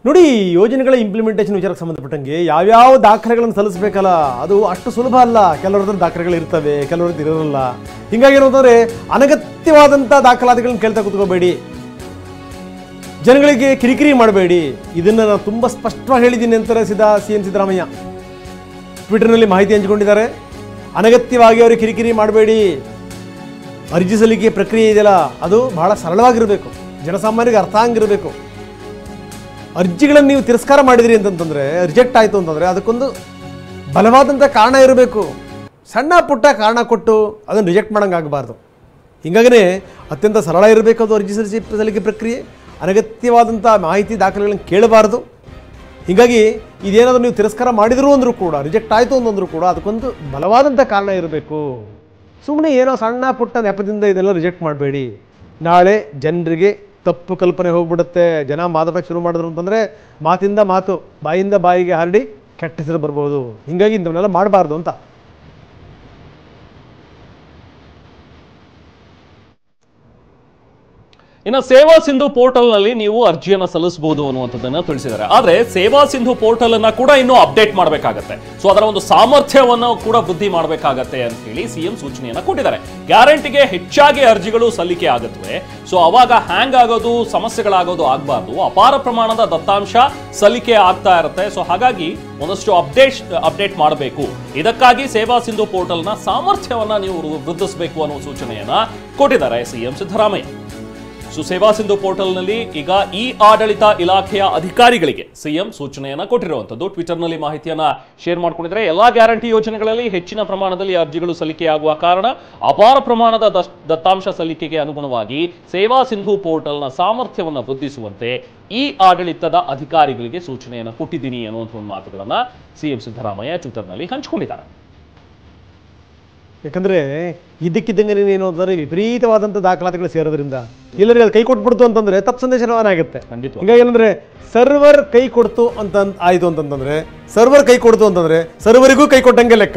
ನೋಡಿ, ಯೋಜನೆಗಳ ಇಂಪ್ಲಿಮೆಂಟೇಷನ್ ವಿಚಾರಕ್ಕೆ ಸಂಬಂಧಪಟ್ಟಂಗೆ ಯಾವ್ಯಾವ ದಾಖಲೆಗಳನ್ನು ಸಲ್ಲಿಸಬೇಕಲ್ಲ, ಅದು ಅಷ್ಟು ಸುಲಭ ಅಲ್ಲ. ಕೆಲವರದ್ದು ದಾಖಲೆಗಳು ಇರ್ತವೆ, ಕೆಲವರದ್ದು ಇರೋಲ್ಲ. ಹಿಂಗಾಗಿ ಏನಂತಂದ್ರೆ ಅನಗತ್ಯವಾದಂಥ ದಾಖಲಾತಿಗಳನ್ನ ಕೇಳ್ತಾ ಕೂತ್ಕೋಬೇಡಿ, ಜನಗಳಿಗೆ ಕಿರಿಕಿರಿ ಮಾಡಬೇಡಿ. ಇದನ್ನು ನಾನು ತುಂಬ ಸ್ಪಷ್ಟವಾಗಿ ಹೇಳಿದ್ದೀನಿ ಅಂತಾರೆ CM ಸಿದ್ದರಾಮಯ್ಯ ಟ್ವಿಟರ್ನಲ್ಲಿ ಮಾಹಿತಿ ಹಂಚಿಕೊಂಡಿದ್ದಾರೆ. ಅನಗತ್ಯವಾಗಿ ಅವರಿಗೆ ಕಿರಿಕಿರಿ ಮಾಡಬೇಡಿ. ಅರ್ಜಿ ಸಲ್ಲಿಕೆ ಪ್ರಕ್ರಿಯೆ ಇದೆಯಲ್ಲ, ಅದು ಬಹಳ ಸರಳವಾಗಿರಬೇಕು, ಜನಸಾಮಾನ್ಯರಿಗೆ ಅರ್ಥ ಆಗಿರಬೇಕು. ಅರ್ಜಿಗಳನ್ನು ನೀವು ತಿರಸ್ಕಾರ ಮಾಡಿದಿರಿ ಅಂತಂತಂದರೆ, ರಿಜೆಕ್ಟ್ ಆಯಿತು ಅಂತಂದರೆ ಅದಕ್ಕೊಂದು ಬಲವಾದಂಥ ಕಾರಣ ಇರಬೇಕು. ಸಣ್ಣ ಪುಟ್ಟ ಕಾರಣ ಕೊಟ್ಟು ಅದನ್ನು ರಿಜೆಕ್ಟ್ ಮಾಡೋಂಗಾಗಬಾರ್ದು. ಹೀಗಾಗಿಯೇ ಅತ್ಯಂತ ಸರಳ ಇರಬೇಕು ಅದು ಅರ್ಜಿ ಸಲ್ಲಿಕೆ ಪ್ರಕ್ರಿಯೆ. ಅನಗತ್ಯವಾದಂಥ ಮಾಹಿತಿ ದಾಖಲೆಗಳನ್ನು ಕೇಳಬಾರ್ದು. ಹೀಗಾಗಿ ಇದೇನಾದರೂ ನೀವು ತಿರಸ್ಕಾರ ಮಾಡಿದ್ರು ಅಂದರೂ ಕೂಡ, ರಿಜೆಕ್ಟ್ ಆಯಿತು ಅಂತಂದರೂ ಕೂಡ ಅದಕ್ಕೊಂದು ಬಲವಾದಂಥ ಕಾರಣ ಇರಬೇಕು. ಸುಮ್ಮನೆ ಏನೋ ಸಣ್ಣ ಪುಟ್ಟ ನೆಪದಿಂದ ಇದೆಲ್ಲ ರಿಜೆಕ್ಟ್ ಮಾಡಬೇಡಿ. ನಾಳೆ ಜನರಿಗೆ ತಪ್ಪು ಕಲ್ಪನೆ ಹೋಗ್ಬಿಡುತ್ತೆ. ಜನ ಮಾತಾಡೋಕ್ಕೆ ಶುರು ಮಾಡಿದ್ರು ಅಂತಂದರೆ ಮಾತಿಂದ ಮಾತು, ಬಾಯಿಂದ ಬಾಯಿಗೆ ಹರಡಿ ಕೆಟ್ಟ ಹೆಸರು ಬರ್ಬೋದು. ಹೀಗಾಗಿ ಇಂಥವನ್ನೆಲ್ಲ ಮಾಡಬಾರ್ದು ಅಂತ. ಇನ್ನು ಸೇವಾ ಸಿಂಧು ಪೋರ್ಟಲ್ ನಲ್ಲಿ ನೀವು ಅರ್ಜಿಯನ್ನ ಸಲ್ಲಿಸಬಹುದು ಅನ್ನುವಂಥದ್ದನ್ನ ತಿಳಿಸಿದ್ದಾರೆ. ಆದ್ರೆ ಸೇವಾ ಸಿಂಧು ಪೋರ್ಟಲ್ ಅನ್ನ ಕೂಡ ಇನ್ನೂ ಅಪ್ಡೇಟ್ ಮಾಡಬೇಕಾಗತ್ತೆ. ಸೊ ಅದರ ಒಂದು ಸಾಮರ್ಥ್ಯವನ್ನು ಕೂಡ ವೃದ್ಧಿ ಮಾಡಬೇಕಾಗತ್ತೆ ಅಂತ ಹೇಳಿ CM ಸೂಚನೆಯನ್ನ ಕೊಟ್ಟಿದ್ದಾರೆ. ಗ್ಯಾರಂಟಿಗೆ ಹೆಚ್ಚಾಗಿ ಅರ್ಜಿಗಳು ಸಲ್ಲಿಕೆ ಆಗುತ್ತವೆ. ಸೊ ಅವಾಗ ಹ್ಯಾಂಗ್ ಆಗೋದು, ಸಮಸ್ಯೆಗಳಾಗೋದು ಆಗಬಾರ್ದು. ಅಪಾರ ಪ್ರಮಾಣದ ದತ್ತಾಂಶ ಸಲ್ಲಿಕೆ ಆಗ್ತಾ ಇರುತ್ತೆ. ಸೊ ಹಾಗಾಗಿ ಒಂದಷ್ಟು ಅಪ್ಡೇಟ್ ಮಾಡಬೇಕು. ಇದಕ್ಕಾಗಿ ಸೇವಾ ಸಿಂಧು ಪೋರ್ಟಲ್ನ ಸಾಮರ್ಥ್ಯವನ್ನ ನೀವು ವೃದ್ಧಿಸಬೇಕು ಅನ್ನೋ ಸೂಚನೆಯನ್ನ ಕೊಟ್ಟಿದ್ದಾರೆ CM ಸಿದ್ದರಾಮಯ್ಯ. ಸೊ ಸೇವಾ ಸಿಂಧು ಪೋರ್ಟಲ್ನಲ್ಲಿ ಈಗ ಆಡಳಿತ ಇಲಾಖೆಯ ಅಧಿಕಾರಿಗಳಿಗೆ CM ಸೂಚನೆಯನ್ನ ಕೊಟ್ಟಿರುವಂಥದ್ದು. ಟ್ವಿಟರ್ನಲ್ಲಿ ಮಾಹಿತಿಯನ್ನ ಶೇರ್ ಮಾಡ್ಕೊಂಡಿದ್ದಾರೆ. ಎಲ್ಲಾ ಗ್ಯಾರಂಟಿ ಯೋಜನೆಗಳಲ್ಲಿ ಹೆಚ್ಚಿನ ಪ್ರಮಾಣದಲ್ಲಿ ಅರ್ಜಿಗಳು ಸಲ್ಲಿಕೆಯಾಗುವ ಕಾರಣ ಅಪಾರ ಪ್ರಮಾಣದ ದತ್ತಾಂಶ ಸಲ್ಲಿಕೆಗೆ ಅನುಗುಣವಾಗಿ ಸೇವಾ ಸಿಂಧು ಪೋರ್ಟಲ್ನ ಸಾಮರ್ಥ್ಯವನ್ನು ವೃದ್ಧಿಸುವಂತೆ ಆಡಳಿತದ ಅಧಿಕಾರಿಗಳಿಗೆ ಸೂಚನೆಯನ್ನು ಕೊಟ್ಟಿದ್ದೀನಿ ಅನ್ನುವಂಥ ಒಂದು ಮಾತುಗಳನ್ನ CM ಸಿದ್ದರಾಮಯ್ಯ ಟ್ವಿಟರ್ನಲ್ಲಿ ಹಂಚಿಕೊಂಡಿದ್ದಾರೆ. ಯಾಕಂದರೆ ಇದ್ದಕ್ಕಿದ್ದಂಗೆ ಏನು ಅಂದರೆ ವಿಪರೀತವಾದಂಥ ದಾಖಲಾತಿಗಳು ಸೇರೋದ್ರಿಂದ ಎಲ್ಲರಿಗೆ ಅದು ಕೈ ಕೊಟ್ಬಿಡ್ತು ಅಂತಂದರೆ ತಪ್ಪು ಸಂದೇಶ ರವಾನೆ ಆಗುತ್ತೆ. ಹೀಗಾಗಿ ಏನಂದರೆ ಸರ್ವರ್ ಕೈ ಕೊಡ್ತು ಅಂತ ಆಯಿತು ಅಂತಂದರೆ, ಸರ್ವರ್ ಕೈ ಕೊಡ್ತು ಅಂತಂದರೆ ಸರ್ವರಿಗೂ ಕೈ ಕೊಟ್ಟಂಗೆ ಲೆಕ್ಕ.